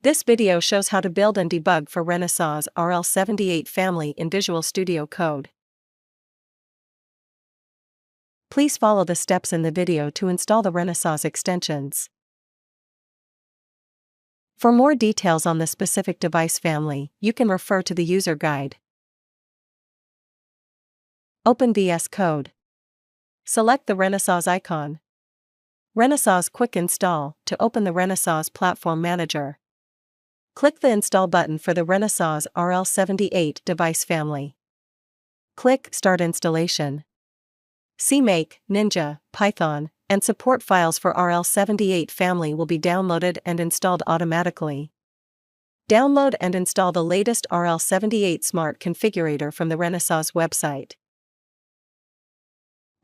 This video shows how to build and debug for Renesas RL78 Family in Visual Studio Code. Please follow the steps in the video to install the Renesas extensions. For more details on the specific device family, you can refer to the user guide. Open VS Code. Select the Renesas icon. Renesas Quick Install to open the Renesas Platform Manager. Click the Install button for the Renesas RL78 device family. Click Start Installation. CMake, Ninja, Python, and support files for RL78 family will be downloaded and installed automatically. Download and install the latest RL78 Smart Configurator from the Renesas website.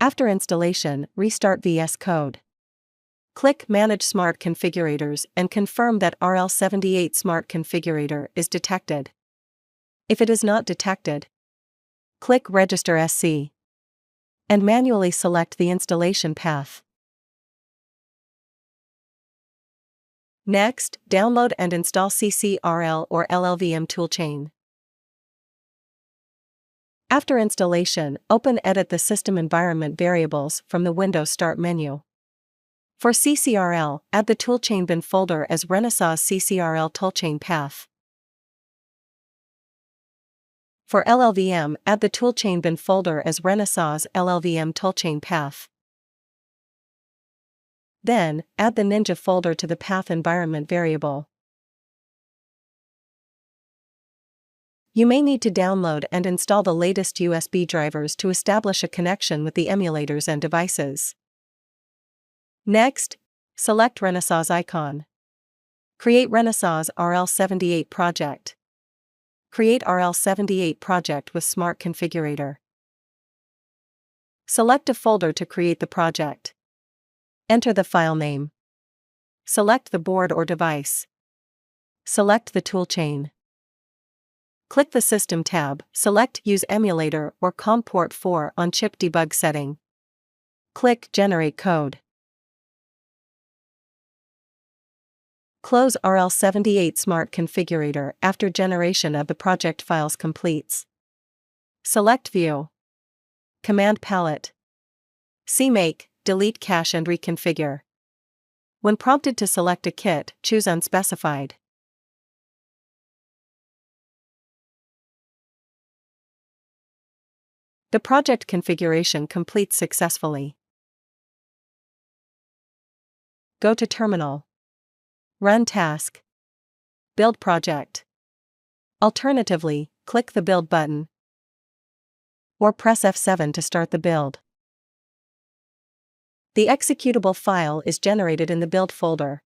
After installation, restart VS Code. Click Manage Smart Configurators and confirm that RL78 Smart Configurator is detected. If it is not detected, click Register SC and manually select the installation path. Next, download and install CCRL or LLVM toolchain. After installation, Edit the System Environment Variables from the Windows Start menu. For CCRL, add the toolchain bin folder as Renesas CCRL toolchain path. For LLVM, add the toolchain bin folder as Renesas LLVM toolchain path. Then, add the Ninja folder to the path environment variable. You may need to download and install the latest USB drivers to establish a connection with the emulators and devices. Next, select Renesas icon. Create Renesas RL78 project. Create RL78 project with Smart Configurator. Select a folder to create the project. Enter the file name. Select the board or device. Select the toolchain. Click the System tab, select Use Emulator or COM port 4 on chip debug setting. Click Generate Code. Close RL78 Smart Configurator after generation of the project files completes. Select View. Command Palette. CMake, delete cache and reconfigure. When prompted to select a kit, choose Unspecified. The project configuration completes successfully. Go to Terminal. Run task. Build project. Alternatively, click the Build button or press F7 to start the build. The executable file is generated in the Build folder.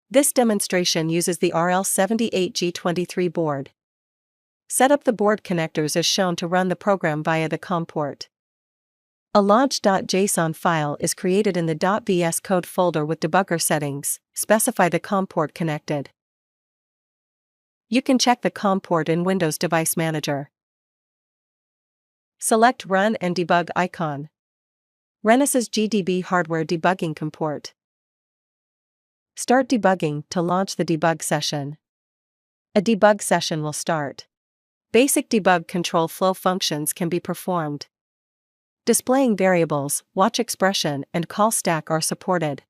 This demonstration uses the RL78 G23 board. Set up the board connectors as shown to run the program via the COM port. A launch.json file is created in the .vs code folder with debugger settings. Specify the COM port connected. You can check the COM port in Windows Device Manager. Select Run and Debug icon. Renesas GDB Hardware Debugging Comport. Start debugging to launch the debug session. A debug session will start. Basic debug control flow functions can be performed. Displaying variables, watch expression, and call stack are supported.